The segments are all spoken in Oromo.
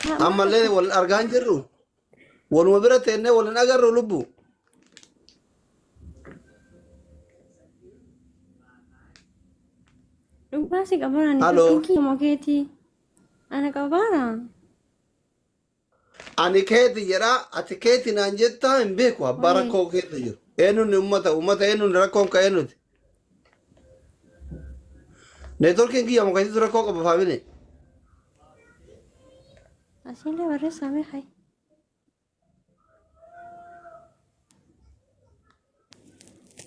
ما أما اللي تكون والأرجان جرو والمبرة إنه والنجار لبو. باسي كبارا هلو نتركنكي موكيتي أنا كبارا أنا كيتي جرا أتكيتي نانجتا إن بيكوا وي باركو كيتي جرو إنه نمتا إنه نركون كإنه نتوركين كي يوم كيتي تركوا كبفاميني. أسين لي وري سامي خي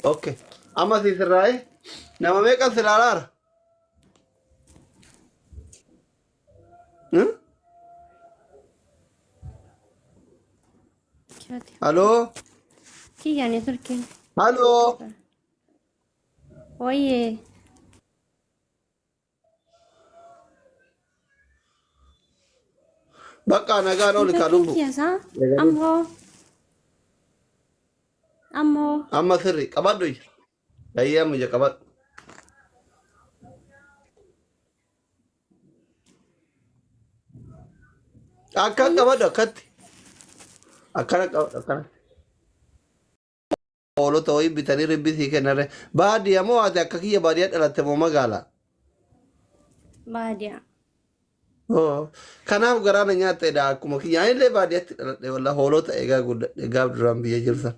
أوكي أما سيسراي نما ميكا سلالار. كياتي هلو كي يعني تركي هلو وي بقى أنا قالوا لك نتركنكي ألوبو. يا سا أمو أما سري كبار دوي أيام مجا كبار أكان كبار دكت أكان أولو توي بتاني ربي ثيك نره بعد يا مو هذا كقيه باريات على تمو مقالة. باديا Oh, kanaaf garaan nyaatte dha akkuma kiyyaa illee baadiyyaatti dhaladhe walla hoolota egaa egaa duraan biyya jirtan.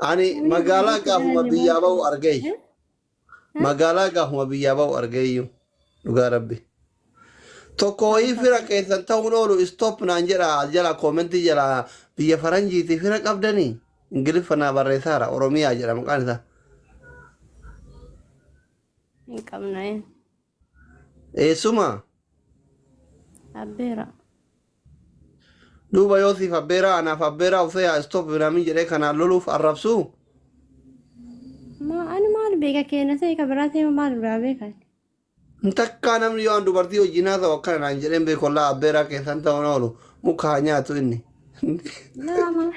Ani وي magaalaa باديتي gaafuma بلد biyyaa مالتي bahu argeeyyu. ها Magaalaa gaafuma biyyaa bahu argeeyyu. Dhugaa rabbi. Tokko أنا wayii fira فكر keessan ta'uun oolu stop naan jedha jala koomentii jala biyya faranjiiti fira qabdanii. Ingiliffanaa barreessaara Oromiyaa jedha maqaan isaa. إنك أمنعين Eessuma أبيرا duuba yoo siif abbeeraa anaaf abbeeraa ufee haa stop naamin jedhee kanaan loluuf arrabsuu. ما أنا ما أبيك كينتي كبراتي ما أبيك Takkaa namni yoo an dubartii wajjinaa ta'u akkana naan jedheen beekollaa abbeeraa keessan ta'uun oolu muka haa nyaatu inni. لا ما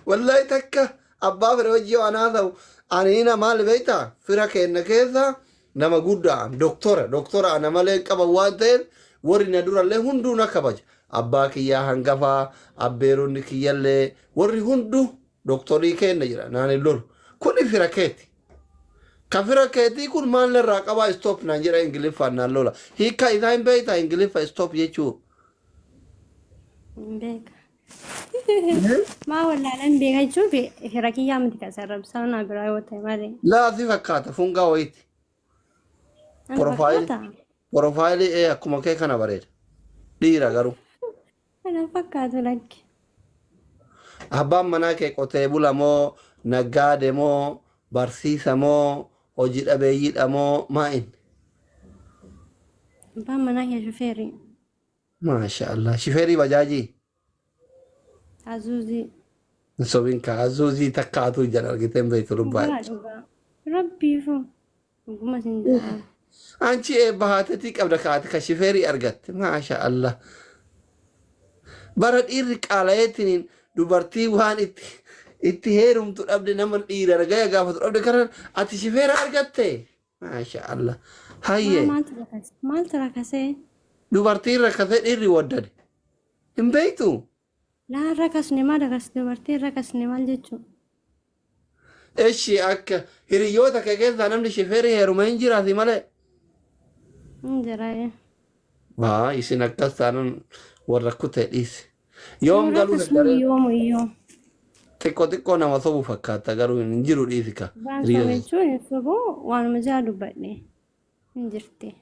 Wallahi takka abbaa fira hojii waan haa ta'u ani maal beektaa fira kenna keessa nama guddaa doktora ana malee qaban waan ta'eef warri na durallee hunduu na kabaja. Abbaa kiyyaa hangafaa abbeeronni kiyyallee warri hunduu doktorii kenna jira naan hin lolu. Kuni fira keeti. Ka fira keetii kun maal irraa qabaa stop naan jedha ingiliffaan naan lola. Hiikkaa isaa hin beektaa ingiliffa stop jechuu. بيك ما ولا لن بيك شوفي هراكي يا متى كسر بسونا براي وتاي مالي Laa si fakkaata fungaa wayiiti. أنا Porofaayilii فكرتها porofaayilii akkuma kee kana bareeda. Dhiira garuu. أنا فكرت لك Abbaan manaa kee qotee bula moo naggaade moo barsiisa moo hojii dhabeeyyiidha moo maa'in? بام مناك يا شوفيري Maasha Allah. Shifeerii bajaajii. عزوزي Sobiin kaa azuuzii takka atuu jala argiteen beektu وقال dubbaatti. وقال ربي فو وقوم سنجا Anchi eebba haatetii qabda kaati ka shifeerii argatte. Maasha Allah. Bara dhiirri qaalayeetiin dubartii waan itti heerumtu dhabde nama dhiira ragaya gaafatu dhabde kanan ati shifeera argatte. Maasha Allah. Hayyee. ما تركسي Dubartiin rakkatee dhiirri waddade. Hin beektu. لا ركسني ما ركسني مرتين ركسني مال جيتشو Eshi akka hiriyoota kee keessaa namni shifeerii heeruma hin jiraati malee. انجراي Waa isin akkas taanan warra kutee dhiise. Yoom galuu ركسني daddaree يوم ويوم xiqqoo nama sobu fakkaata garuu hin jiru dhiisi ka. بان ساميتشوني صبو وانا مجالو بدني انجرتي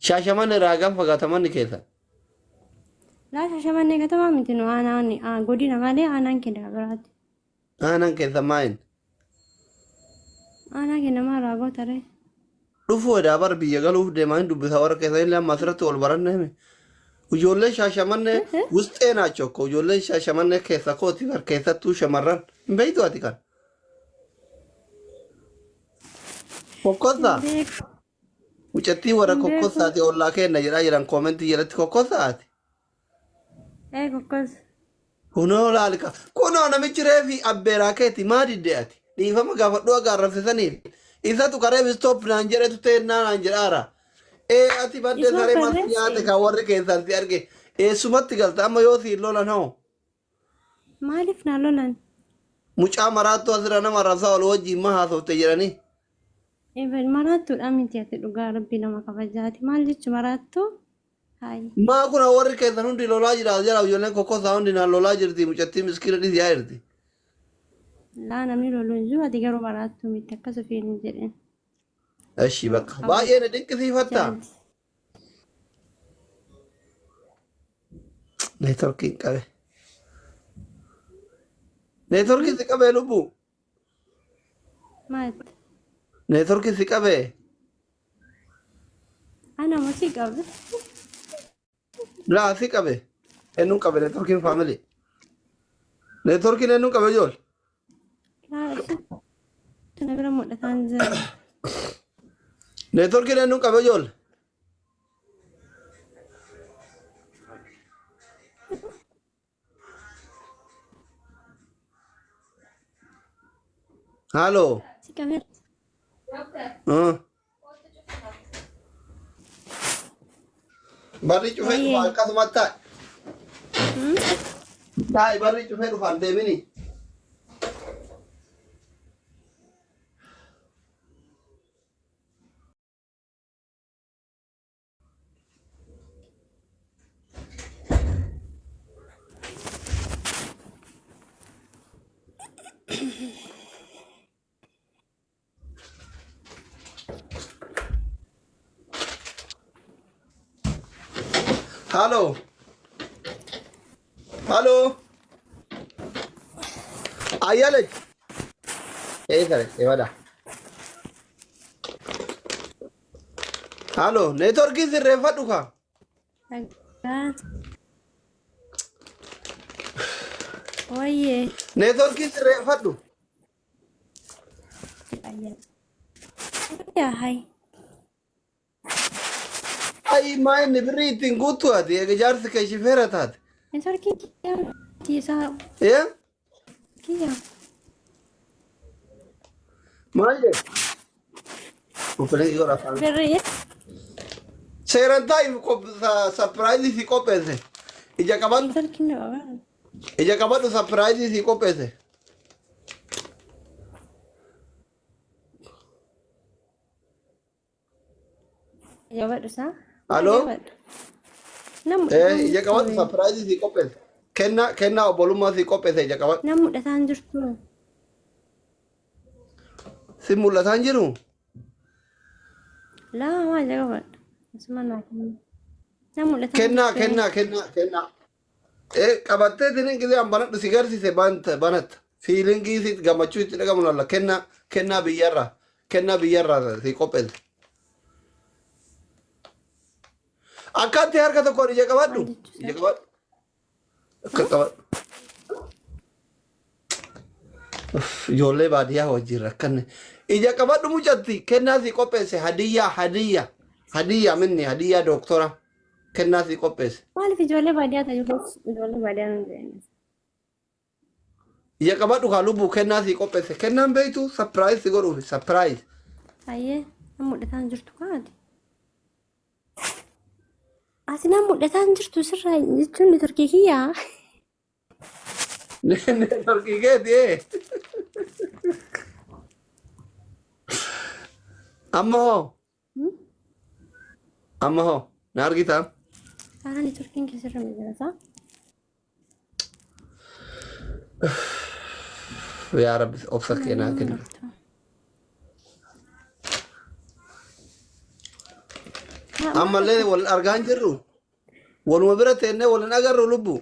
Shaashaman irraa gam fagaata manni keessa. لا شاشماني كتما متنو انا اني قولينا مالي انا كده براتي Aanan keessa maayin. انا كده ما راغو ترى Dhufuu edaa bara biyya galuuf deemaa hin dubbisa warra keessa illee amma asirratti wal baranne hime. Ijoolleen shaashamannee wusxee naachoo ko ijoolleen shaashamannee keessa kooti bar keessattuu shamarran hin beektu ati kan. Kokkosaa. بيك Mucattii warra بيك kokkosaati ollaa kenna jedhaa jiran koomentii jalatti kokkosaati. ايه كوكوز Kunoo laalika. Kunoo namichi reefi abbeeraa keeti maa didde ati? Dhiifama gaafadhu agaarrabsisaniif. Isa tu karee stop naan jedhetu teennaa naan jedhaara. Ati badde Isuma saree masti barreesse. nyaate kan warri keessan si arge. Eessumatti galta amma yoo siin lolan hoo. Maaliif na lolan? Mucaa maraattuu asirra nama rasaa ol wajjin ma haasofte jedhanii. Even maraattuudha miti ati dhugaa rabbii nama kabajaati. Maal jechu maraattuu? Hayi. Maa kuna warri keessan hundi lolaa jira as jala ijoolleen kokkosaa hundi naan lolaa jirti mucattii miskiina dhisi yaa jirti. Laa namni lolu hin jiru ati garuu maraattuu miti akkas ofiin hin jedhin. Eshi bakka baay'ee na dinqisiifatta. Neetworkiin qabe. Neetworkiin si qabee lubbu. Maati? Neetworkiin si qabee. Ana mati qabe. Laa si qabe. Eenyuun qabe neetworkiin faamilii. Neetworkiin eenyuun qabe ijoollee. Laa tana bira mul'ataan jira. Neetworkiin eenyuun qabe ijoollee. Haaloo. Si qabe. Barri cufee dhufa akkasumatti taa'e. Taa'e barri cufee dhufaan deemini. Halo. Halo. Ayale. Sare, vada. Halo, network sirreeffadhu ka. Oye. Network sirreeffadhu. Ya hai. Ay, ma inni birrii ittiin guuttu ati eega jaarsi kee shifeera taate. Networking tiisa. Yaa? Kiyya. Maal jedhu? Obboleessi yoo rafaa. Birrii. Seeran taa'e sapiraayizii si qopheesse. Ija qabadhu. Networking dha. Ija qabadhu sapiraayizii si qopheesse. Jawab dosa. Halo? Namu. Ija qabadhu sapiraayizii si qopheesse. Kennaa obbolummaa si qopheesse ija qabadhu. Namu dhataan jirtu. Si mul'ataan jiru? Laa maa jawab. Asuma naa namu dhataan. Kennaa. Qabattee tiniin gisee banadhu si garsiise banatta. Fiilingii si gammachuu itti dhagamu lalla. Kennaa biyyarraa si qopheesse. Akkatti harka tokkoon ija qabadhu. Ija qabadhu. Akka qabadhu. Ijoollee baadiyyaa wajjin rakkanne. Ija qabadhu mucatti kennaa si qopheesse hadiyyaa minni hadiyyaa dooktora kennaa si qopheesse. Maaliif ijoollee baadiyyaa tajaajila ijoollee baadiyyaa nu jedhanis. Ija qabadhu kaa lubbuu kennaa si qopheesse kennaan beektu sapiraayiz si godhuufi sapiraayiz. Ayyee namu dhataan jirtu kaati. Ati namu dhataan jirtu sirraa jechuun networkii kiyyaa. Networkii keeti amma hoo na argitaa? Kana networkiin keessarra mijata. Yaa Rabbi obsa keenaa kenna. Ammallee wal argaa hin jirru. Waluma bira teennee wal hin agarru lubbu.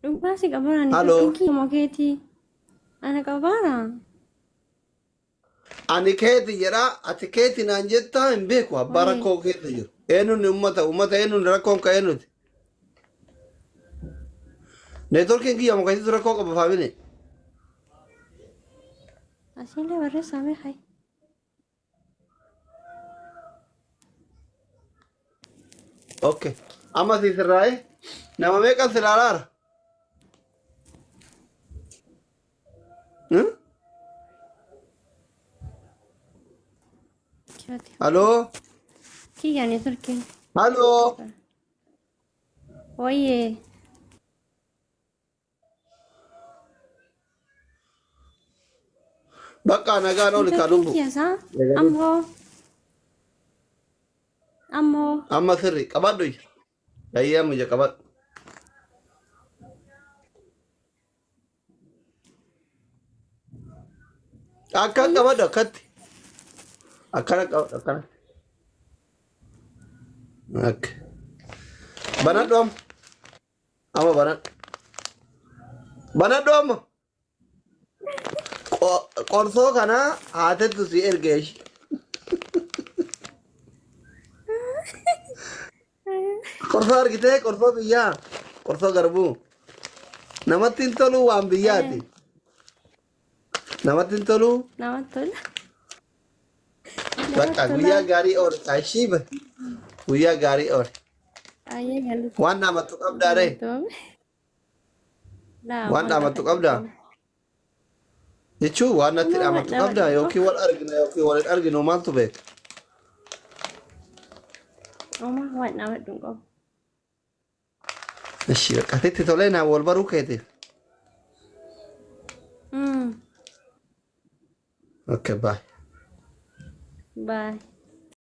Dhugaasi qabaana Halloo. networkiin mokeetii. Ana qabaana. Ani keeti jedhaa ati keeti naan jettaa hin beeku abbaa rakkoo keessa jiru. Eenyuun uummata eenyuun rakkoon ka eenyuti. Neetworkiin kiyya mukaasitu rakkoo qaba faamine. Asiinlee barreessamee hayi. Okay. Amma si sirraa'e nama meeqan si ilaalaara? الو كي يعني تركي الو وي بقى انا قالوا لك تركي ادبو كي سا امو اما سري قبضوا ايام يا قبض اكن قبض كت اكن قبض اكن اك بنات دوم اما بنات دوم قرصو كنا عادت تسي ارجيش قرصو ارجيته قرصو بيا قرصو غربو نمتين تلو وان بياتي نمتين تلو نمتل بقى ويا غاري اور كاشيب ويا غاري اور ايه وانا ما تقبل ري قالتهم لا وانا ما والله تقبل يشو وانا ما ما ولا تقبل ودنكو يوكي والارجنا يوكي والارجنا ما تبيك وما ولا ودنكو እሺ በቃ ቴቴ ተውለና ወልበሩ ከቴ ኦኬ ባይ باي